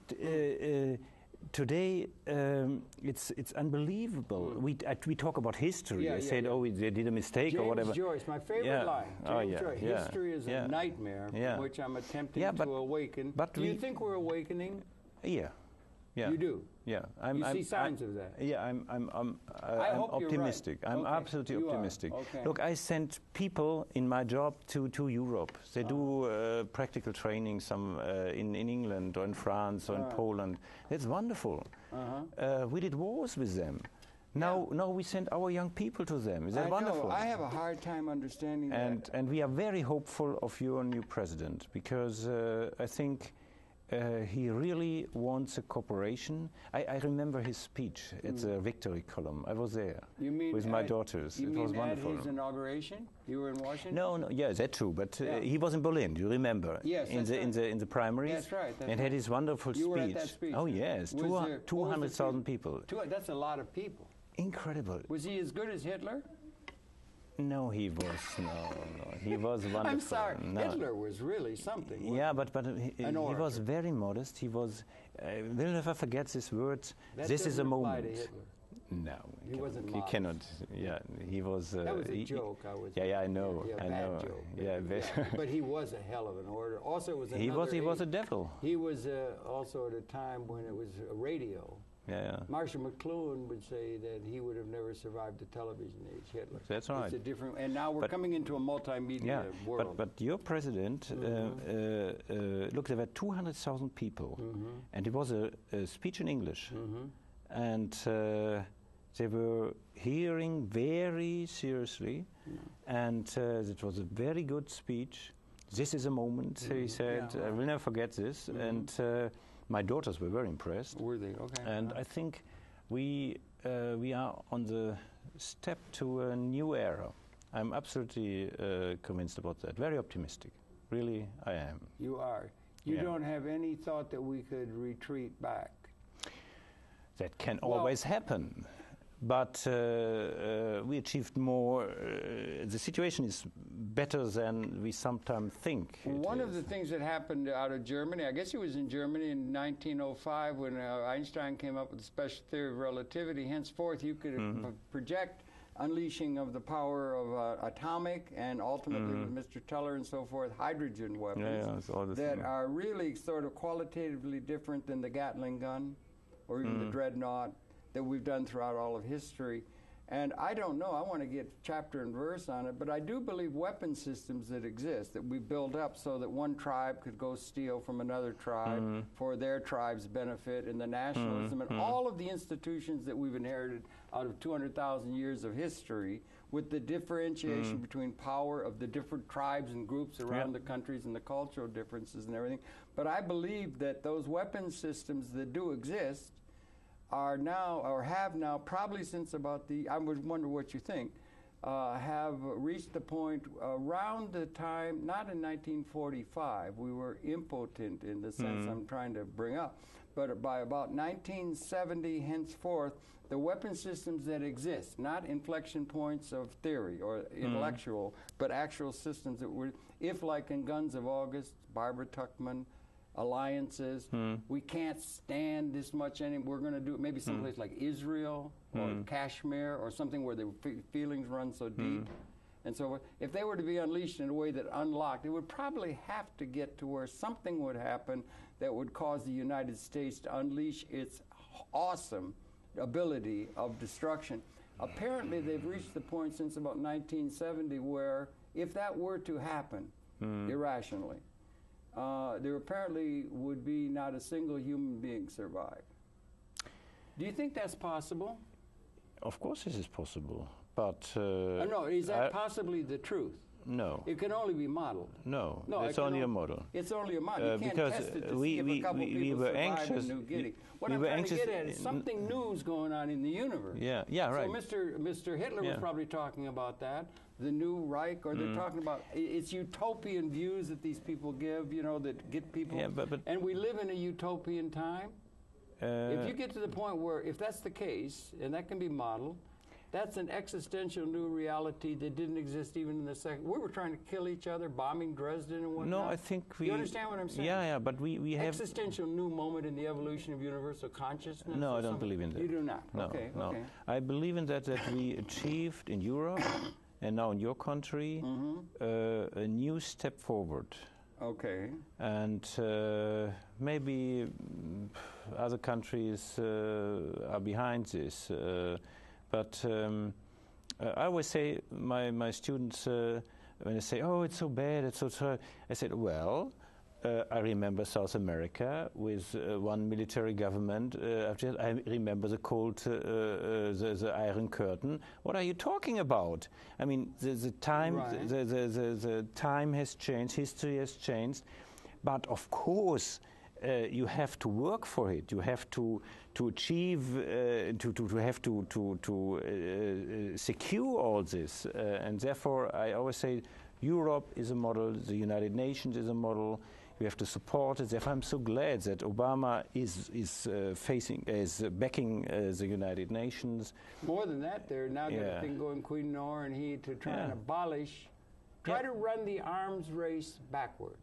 today it's unbelievable. We talk about history. I said, oh, they did a mistake or whatever. James Joyce, my favorite line. James Joyce. History is a nightmare from which I'm attempting to awaken. But do you think we're awakening? Yeah. You do? Yeah. You see signs of that? Yeah, I'm optimistic. Right. I'm absolutely optimistic. Look, I sent people in my job to Europe. They do practical training in England or in France or in Poland. It's wonderful. We did wars with them. Now we send our young people to them. Is that wonderful? I have a hard time understanding that. And we are very hopeful of your new president because I think he really wants a cooperation. I remember his speech at the victory column. I was there with my daughters. It was wonderful. At his inauguration? You were in Washington? No, yeah, that's true. But he was in Berlin. You remember? Yes, in the primaries. That's right. And had his wonderful speech. You were at that speech. Oh yes, 200,000 people. That's a lot of people. Incredible. Was he as good as Hitler? No, he was he was wonderful. I'm sorry, Hitler was really something. Yeah, but he was very modest. He was. We'll never forget these words. This is a moment. To Hitler. No, he wasn't. You cannot. Yeah, he was. That was a joke. Yeah, I know. I know. Joke. Yeah, but he was a hell of an orator. Also, was he was a devil. He was also at a time when it was a radio. Yeah. Marshall McLuhan would say that he would have never survived the television age, Hitler. That's right. It's a different, and now we're coming into a multimedia world. But your president, look, there were 200,000 people, and it was a speech in English, and they were hearing very seriously, and it was a very good speech. This is a moment, he said. I will never forget this, and. My daughters were very impressed. Were they? Okay. And I think we are on the step to a new era. I'm absolutely convinced about that. Very optimistic. Really, I am. You are. You don't have any thought that we could retreat back? That can always happen. But we achieved more. The situation is better than we sometimes think. One of the things that happened out of Germany, I guess it was in Germany in 1905 when Einstein came up with the special theory of relativity. Henceforth, you could project unleashing of the power of atomic and ultimately with Mr. Teller and so forth, hydrogen weapons that are really sort of qualitatively different than the Gatling gun or even the Dreadnought that we've done throughout all of history. And I don't know, I want to get chapter and verse on it, but I do believe weapon systems that exist, that we build up so that one tribe could go steal from another tribe for their tribe's benefit, and the nationalism and all of the institutions that we've inherited out of 200,000 years of history, with the differentiation between power of the different tribes and groups around the countries and the cultural differences and everything. But I believe that those weapon systems that do exist are now, or have now, probably since about I would wonder what you think, have reached the point around the time, not in 1945, we were impotent in the sense I'm trying to bring up, but by about 1970 henceforth, the weapon systems that exist, not inflection points of theory or intellectual, but actual systems that were, if like in Guns of August, Barbara Tuchman, alliances, we can't stand this much anymore. We're going to do it maybe someplace like Israel or Kashmir or something where the feelings run so deep. And so if they were to be unleashed in a way that unlocked, it would probably have to get to where something would happen that would cause the United States to unleash its awesome ability of destruction. Apparently they've reached the point since about 1970 where if that were to happen irrationally, there apparently would be not a single human being survive. Do you think that's possible? Of course this is possible, but... no, is that possibly the truth? No. It can only be modeled. No, it's only a model. It's only a model. You can't because test it to see if a couple people were survive anxious. in New Guinea. What I'm trying to get at is something new's going on in the universe. Yeah, right. So Mr. Hitler was probably talking about that, the new Reich, or they're talking about, it's utopian views that these people give, you know, that get people. Yeah, but and we live in a utopian time. If you get to the point where, if that's the case, and that can be modeled, that's an existential new reality that didn't exist even in the second. We were trying to kill each other, bombing Dresden and whatnot. No, I think we... You understand what I'm saying? Yeah, but we have... Existential new moment in the evolution of universal consciousness? No, I don't believe in that. You do not? No, okay, no. Okay. I believe in that we achieved in Europe, and now in your country, a new step forward. Okay. And maybe other countries are behind this. But I always say, my students, when they say, oh, it's so bad, it's so terrible, I said, well, I remember South America with one military government. I remember the cold, the Iron Curtain. What are you talking about? I mean, the time, right. the time has changed, history has changed, but of course, you have to work for it. You have to achieve, to secure all this, and therefore I always say, Europe is a model. The United Nations is a model. We have to support it. Therefore, I'm so glad that Obama is backing the United Nations. More than that, they're now got a thing going, Queen Noor and he, to try and abolish, to run the arms race backward.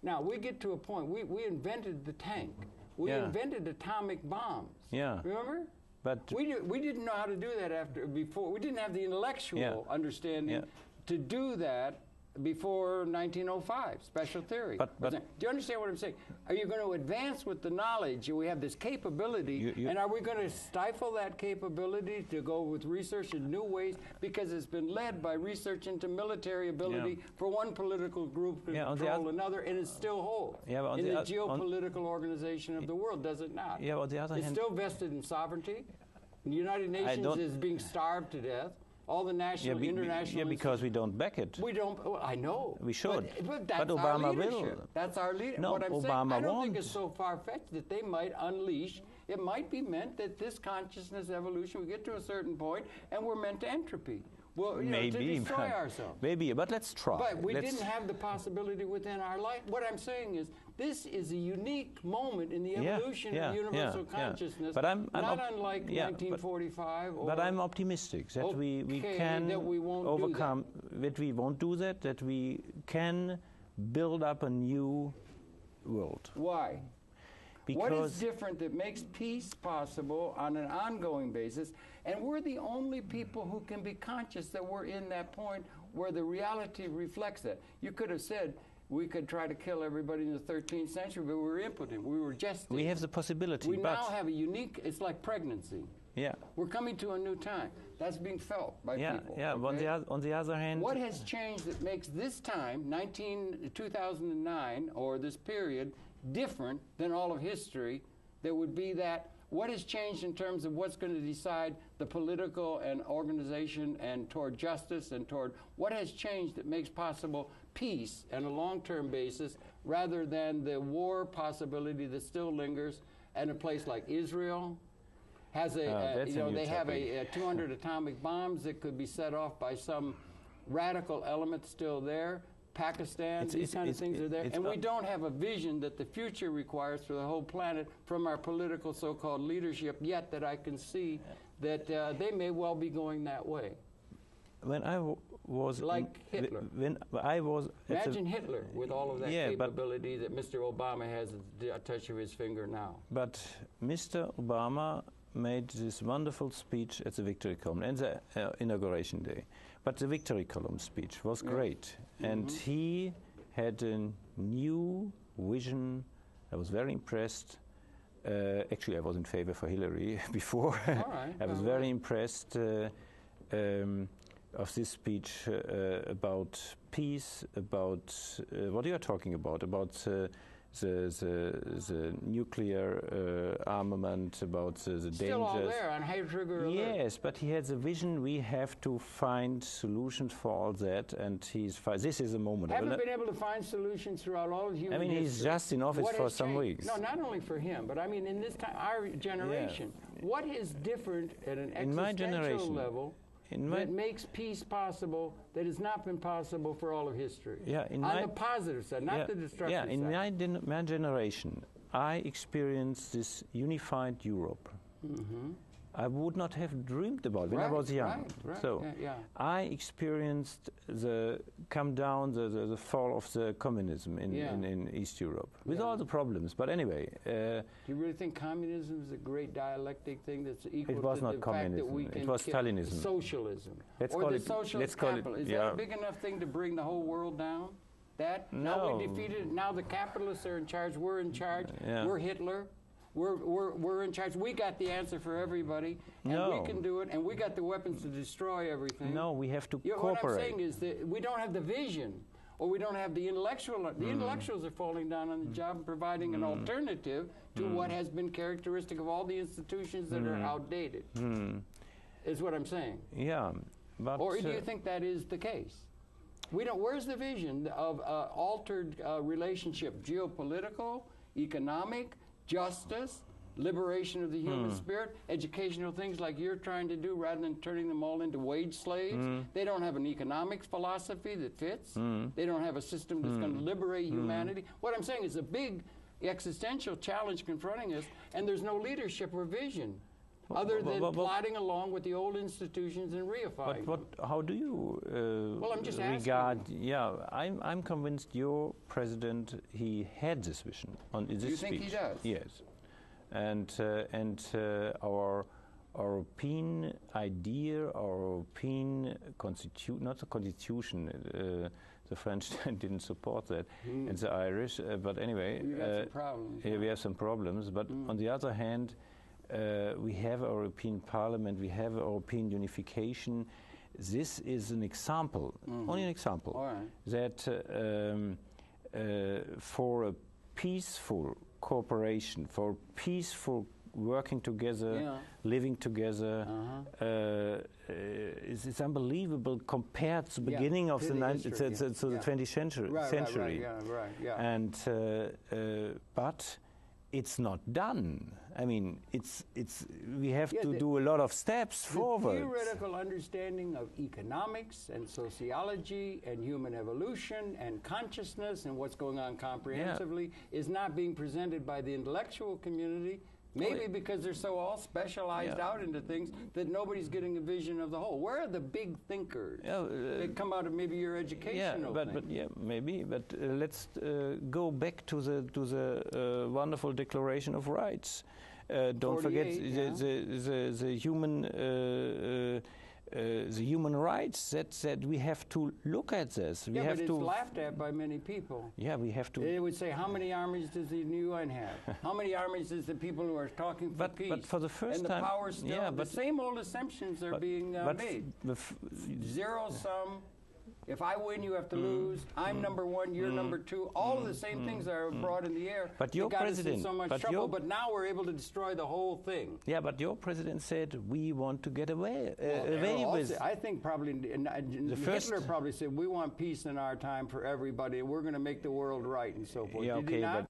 Now, we get to a point, we invented the tank. We invented atomic bombs. Yeah. Remember? But we didn't know how to do that before. We didn't have the intellectual understanding to do that before 1905, special theory. But do you understand what I'm saying? Are you going to advance with the knowledge? We have this capability, and are we going to stifle that capability to go with research in new ways? Because it's been led by research into military ability for one political group to control another, and it still holds in the geopolitical organization of the world, does it not? Yeah, on the other hand, it's still vested in sovereignty. The United Nations is being starved to death. All the national, international... Yeah, because we don't back it. We don't... Well, I know. We should. But that's Obama our leadership. will. That's our leadership. No, what I'm Obama saying, I don't won't. think it's so far-fetched that they might unleash... It might be meant that this consciousness evolution, we get to a certain point, and we're meant to entropy. Well, to destroy ourselves. Maybe, but let's try. But we didn't have the possibility within our life. What I'm saying is, this is a unique moment in the evolution of universal consciousness, but I'm not unlike 1945. But I'm optimistic that we can overcome, that we won't do that, that we can build up a new world. Why? Because what is different that makes peace possible on an ongoing basis? And we're the only people who can be conscious that we're in that point where the reality reflects that. You could have said we could try to kill everybody in the 13th century, but we were impotent. We were just... We have the possibility, we now have a unique... It's like pregnancy. Yeah. We're coming to a new time. That's being felt by people. Yeah, okay? On the other hand... What has changed that makes this time, 2009, or this period, different than all of history? That would be that... What has changed in terms of what's going to decide the political and organization and toward justice and toward... What has changed that makes possible peace on a long-term basis rather than the war possibility that still lingers in a place like Israel? Has they have 200 atomic bombs that could be set off by some radical element still there. Pakistan, these kind of things are there. And we don't have a vision that the future requires for the whole planet from our political so-called leadership yet that I can see that they may well be going that way. When I was... Like Hitler. When I was... Imagine Hitler with all of that capability that Mr. Obama has at the touch of his finger now. But Mr. Obama made this wonderful speech at the Victory Column and the inauguration day. But the Victory Column speech was great. And he had a new vision. I was very impressed. Actually, I was in favor for Hillary before. I was very impressed. of this speech about peace, about what you are talking about the nuclear armament, about the dangers. Still all there on high trigger alert. Yes, but he has a vision. We have to find solutions for all that, and this is a moment. Haven't been able to find solutions throughout all of human history. He's just in office for some weeks. No, not only for him, but I mean in this time, our generation. Yeah. What is different at an existential level that makes peace possible that has not been possible for all of history? Yeah, on the positive side, not the destructive side. Yeah, in my generation, I experienced this unified Europe. Mm-hmm. I would not have dreamed about it when I was young. Right. So I experienced the come down, the fall of the communism in East Europe with all the problems. But anyway, do you really think communism is a great dialectic thing that's equal it was to not the communism. fact that we can it was Stalinism. Socialism. Let's or call the it, socialist capital. Is that a big enough thing to bring the whole world down? That now we defeated it. Now the capitalists are in charge. We're in charge. We're Hitler. We're in charge. We got the answer for everybody, and we can do it, and we got the weapons to destroy everything. No, we have to cooperate. What I'm saying is that we don't have the vision, or we don't have the intellectual. The intellectuals are falling down on the job and providing an alternative to what has been characteristic of all the institutions that are outdated. Is what I'm saying. Yeah, but or do you think that is the case? We don't. Where's the vision of altered relationship, geopolitical, economic? Justice, liberation of the human spirit, educational things like you're trying to do rather than turning them all into wage slaves. They don't have an economics philosophy that fits. They don't have a system that's going to liberate humanity. What I'm saying is a big existential challenge confronting us, and there's no leadership or vision other than plodding along with the old institutions and reifying them. How do you I'm just regard? asking. Yeah, I'm convinced your president, he had this vision on this speech. You think he does? Yes, and our European idea, our European constitution, not the constitution. The French didn't support that, and the Irish. But anyway, we got some problems. We have some problems. But on the other hand, we have a European Parliament, we have European unification. This is an example, only an example, that for a peaceful cooperation, for peaceful working together, living together, it's unbelievable compared to the beginning of the 20th century. Right. And but it's not done. I mean, we have to do a lot of steps forward. The theoretical understanding of economics and sociology and human evolution and consciousness and what's going on comprehensively is not being presented by the intellectual community. Maybe because they're so all specialized out into things that nobody's getting a vision of the whole. Where are the big thinkers that come out of maybe your educational thing? Maybe. But let's go back to the wonderful Declaration of Rights. Don't forget the human rights. That we have to look at this. But it's laughed at by many people. Yeah, we have to. They would say, how many armies does the UN have? How many armies does the people who are talking for peace? But for the first time, and the power still. The same old assumptions are being made. Zero sum. If I win, you have to lose. I'm number one, you're number two. All of the same things are brought in the air. But your president, us in so much trouble. But now we're able to destroy the whole thing. Yeah, but your president said we want to get away with. I think probably Hitler probably said we want peace in our time for everybody. We're going to make the world right and so forth. Yeah, Did he not?